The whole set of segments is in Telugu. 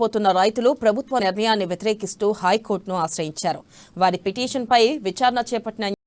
పోతున్న రైతులు ప్రభుత్వ నిర్ణయాన్ని వ్యతిరేకిస్తూ హైకోర్టును ఆశ్రయించారు. వారి పిటిషన్పై విచారణ చేపట్టిన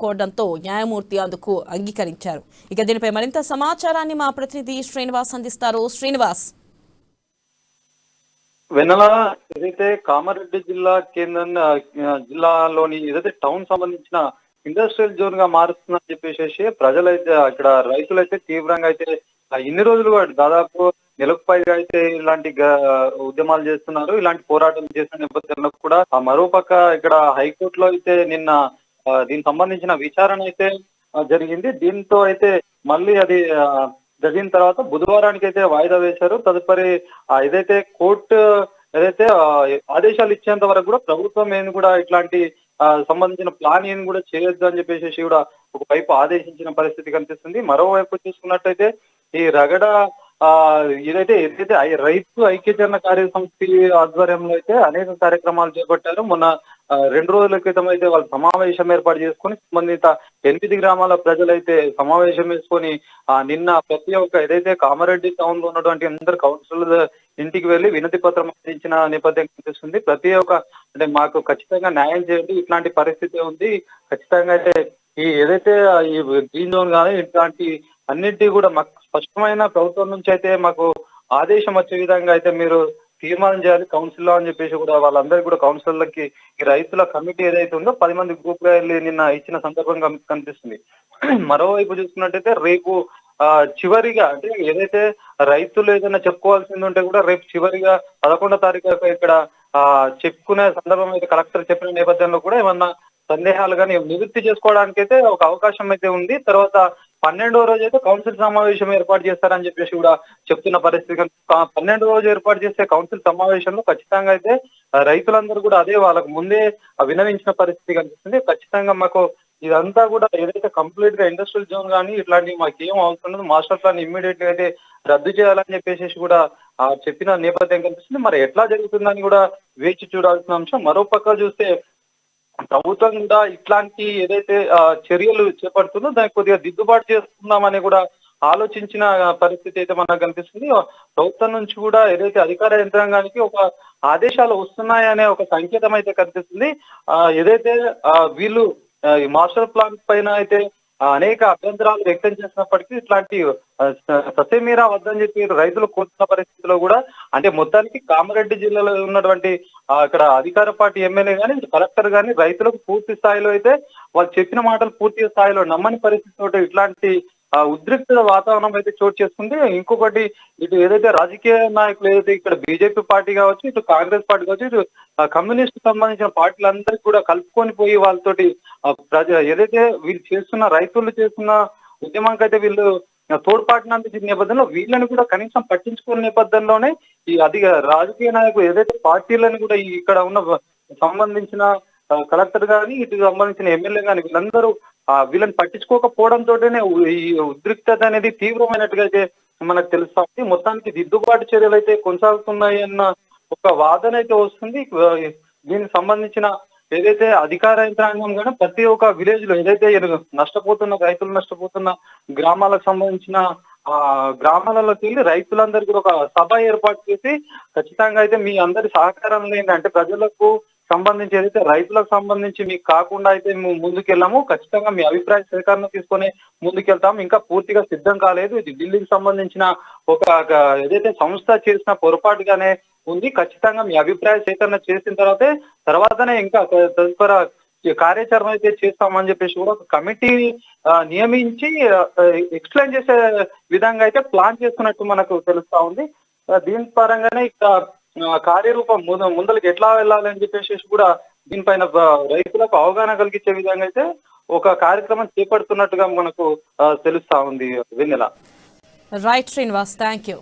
కోరడంతో న్యాయమూర్తి అందుకు అంగీకరించారు. ఇక దీనిపై మరింత సమాచారాన్ని మా ప్రతినిధి శ్రీనివాస్ అందిస్తారు. శ్రీనివాస్, వెన్నెల ఏదైతే కామారెడ్డి జిల్లా జిల్లాలోని ఏదైతే టౌన్ సంబంధించిన ఇండస్ట్రియల్ జోన్ గా మారుస్తుందని చెప్పేసి ప్రజలైతే అక్కడ రైతులైతే తీవ్రంగా అయితే ఇన్ని రోజులు దాదాపు నెలకు పైగా అయితే ఇలాంటి ఉద్యమాలు చేస్తున్నారు. ఇలాంటి పోరాటం చేసిన నేపథ్యంలో కూడా మరోపక్క ఇక్కడ హైకోర్టులో అయితే నిన్న దీనికి సంబంధించిన విచారణ అయితే జరిగింది. దీంతో అయితే మళ్ళీ అది జరిగిన తర్వాత బుధవారానికి అయితే వాయిదా వేశారు. తదుపరి ఏదైతే కోర్టు ఏదైతే ఆదేశాలు ఇచ్చేంత వరకు కూడా ప్రభుత్వం ఏం కూడా ఇట్లాంటి సంబంధించిన ప్లాన్ ఏం కూడా చేయొద్దు అని చెప్పేసి కూడా ఒకవైపు ఆదేశించిన పరిస్థితి కనిపిస్తుంది. మరోవైపు చూసుకున్నట్టయితే ఈ రగడ ఏదైతే రైతు ఐక్యచరణ కార్యసమితి ఆధ్వర్యంలో అయితే అనేక కార్యక్రమాలు చేపట్టారు. మొన్న 2 రోజుల క్రితం అయితే వాళ్ళు సమావేశం ఏర్పాటు చేసుకుని సంబంధిత 8 గ్రామాల ప్రజలైతే సమావేశం వేసుకొని నిన్న ప్రతి ఒక్క ఏదైతే కామారెడ్డి టౌన్ లో ఉన్నటువంటి అందరు కౌన్సిలర్ ఇంటికి వెళ్లి వినతి పత్రం అందించిన నేపథ్యం కనిపిస్తుంది. ప్రతి ఒక్క అంటే మాకు ఖచ్చితంగా న్యాయం చేయండి, ఇట్లాంటి పరిస్థితి ఉంది, ఖచ్చితంగా అయితే ఈ ఏదైతే ఈ గ్రీన్ జోన్ కానీ ఇట్లాంటి అన్నింటి కూడా మాకు స్పష్టమైన ప్రభుత్వం నుంచి అయితే మాకు ఆదేశం వచ్చే విధంగా అయితే మీరు తీర్మానం చేయాలి కౌన్సిల్లో అని చెప్పేసి కూడా వాళ్ళందరికీ కూడా కౌన్సిలర్లకి ఈ రైతుల కమిటీ ఏదైతే ఉందో 10 మంది గ్రూప్ గా వెళ్ళి నిన్న ఇచ్చిన సందర్భంగా కనిపిస్తుంది. మరోవైపు చూసుకున్నట్టయితే రేపు చివరిగా అంటే ఏదైతే రైతులు ఏదైనా చెప్పుకోవాల్సింది ఉంటే కూడా రేపు చివరిగా 11వ తారీఖు ఇక్కడ చెప్పుకునే సందర్భం అయితే కలెక్టర్ చెప్పిన నేపథ్యంలో కూడా ఏమన్నా సందేహాలు కానీ నివృత్తి చేసుకోవడానికి అయితే ఒక అవకాశం అయితే ఉంది. తర్వాత 12వ రోజు అయితే కౌన్సిల్ సమావేశం ఏర్పాటు చేస్తారని చెప్పేసి కూడా చెప్తున్న పరిస్థితి. 12వ రోజు ఏర్పాటు చేసే కౌన్సిల్ సమావేశంలో ఖచ్చితంగా అయితే రైతులందరూ కూడా అదే వాళ్ళకు ముందే వినవించిన పరిస్థితి కనిపిస్తుంది. ఖచ్చితంగా మాకు ఇదంతా కూడా ఏదైతే కంప్లీట్ గా ఇండస్ట్రియల్ జోన్ కానీ ఇట్లాంటివి మాకు ఏం అవసరం లేదు, మాస్టర్ ప్లాన్ ఇమ్మీడియట్ గా అయితే రద్దు చేయాలని చెప్పేసి కూడా చెప్పిన నేపథ్యం కనిపిస్తుంది. మరి ఎట్లా జరుగుతుందని కూడా వేచి చూడాల్సిన అంశం. మరోపక్క చూస్తే ప్రభుత్వం కూడా ఇట్లాంటి ఏదైతే చర్యలు చేపడుతుందో దానికి కొద్దిగా దిద్దుబాటు చేసుకుందామని కూడా ఆలోచించిన పరిస్థితి అయితే మనకు కనిపిస్తుంది. ప్రభుత్వం నుంచి కూడా ఏదైతే అధికార యంత్రాంగానికి ఒక ఆదేశాలు వస్తున్నాయనే ఒక సంకేతం అయితే కనిపిస్తుంది. ఏదైతే వీళ్ళు ఈ మాస్టర్ ప్లాన్ పైన అయితే అనేక అభ్యంతరాలు వ్యక్తం చేసినప్పటికీ ఇట్లాంటి ససేమీరా వద్దని చెప్పి రైతులు కోరుతున్న పరిస్థితిలో కూడా అంటే మొత్తానికి కామారెడ్డి జిల్లాలో ఉన్నటువంటి అక్కడ అధికార పార్టీ ఎమ్మెల్యే కానీ కలెక్టర్ కానీ రైతులకు పూర్తి స్థాయిలో అయితే వాళ్ళు చెప్పిన మాటలు పూర్తి స్థాయిలో నమ్మని పరిస్థితితో ఇట్లాంటి ఉద్రిక్త వాతావరణం అయితే చోటు చేసుకుంది. ఇంకొకటి ఇటు ఏదైతే రాజకీయ నాయకులు ఏదైతే ఇక్కడ బీజేపీ పార్టీ కావచ్చు, ఇటు కాంగ్రెస్ పార్టీ కావచ్చు, ఇటు కమ్యూనిస్ట్ సంబంధించిన పార్టీలందరికీ కూడా కలుపుకొని పోయి వాళ్ళతోటి ఏదైతే వీళ్ళు చేస్తున్న రైతులు చేస్తున్న ఉద్యమానికి అయితే వీళ్ళు తోడ్పాటునందుకు నేపథ్యంలో వీళ్ళని కూడా కనీసం పట్టించుకునే నేపథ్యంలోనే ఈ రాజకీయ నాయకులు ఏదైతే పార్టీలను కూడా ఇక్కడ ఉన్న సంబంధించిన కలెక్టర్ కానీ ఇటు సంబంధించిన ఎమ్మెల్యే కానీ వీళ్ళందరూ వీళ్ళని పట్టించుకోకపోవడంతోనే ఈ ఉద్రిక్తత అనేది తీవ్రమైనట్టుగా అయితే మనకు తెలుస్తా ఉంది. మొత్తానికి దిద్దుబాటు చర్యలు అయితే కొనసాగుతున్నాయి అన్న ఒక వాదన అయితే వస్తుంది. దీనికి సంబంధించిన ఏదైతే అధికార యంత్రాంగం కానీ ప్రతి ఒక్క విలేజ్ లో ఏదైతే రైతులు నష్టపోతున్న గ్రామాలకు సంబంధించిన గ్రామాలలోకి వెళ్ళి రైతులందరికీ ఒక సభ ఏర్పాటు చేసి ఖచ్చితంగా అయితే మీ అందరి సహకారంలో ఏంటంటే ప్రజలకు సంబంధించి ఏదైతే రైతులకు సంబంధించి మీకు కాకుండా అయితే మేము ముందుకెళ్ళాము, ఖచ్చితంగా మీ అభిప్రాయ సేకరణ తీసుకొని ముందుకెళ్తాము. ఇంకా పూర్తిగా సిద్ధం కాలేదు. ఇది ఢిల్లీకి సంబంధించిన ఒక ఏదైతే సంస్థ చేసిన పొరపాటుగానే ఉంది. ఖచ్చితంగా మీ అభిప్రాయ సేకరణ చేసిన తర్వాతనే ఇంకా తదుపరి కార్యాచరణ అయితే చేస్తామని చెప్పేసి కూడా ఒక కమిటీ నియమించి ఎక్స్ప్లెయిన్ చేసే విధంగా అయితే ప్లాన్ చేస్తున్నట్టు మనకు తెలుస్తా ఉంది. దీని పరంగానే ఇక్కడ కార్యరూపం ముందరికి ఎట్లా వెళ్ళాలని చెప్పేసి కూడా దీనిపైన రైతులకు అవగాహన కలిగించే విధంగా అయితే ఒక కార్యక్రమం చేపడుతున్నట్టుగా మనకు తెలుస్తా ఉంది. Vennela. Right Srinivas, thank you.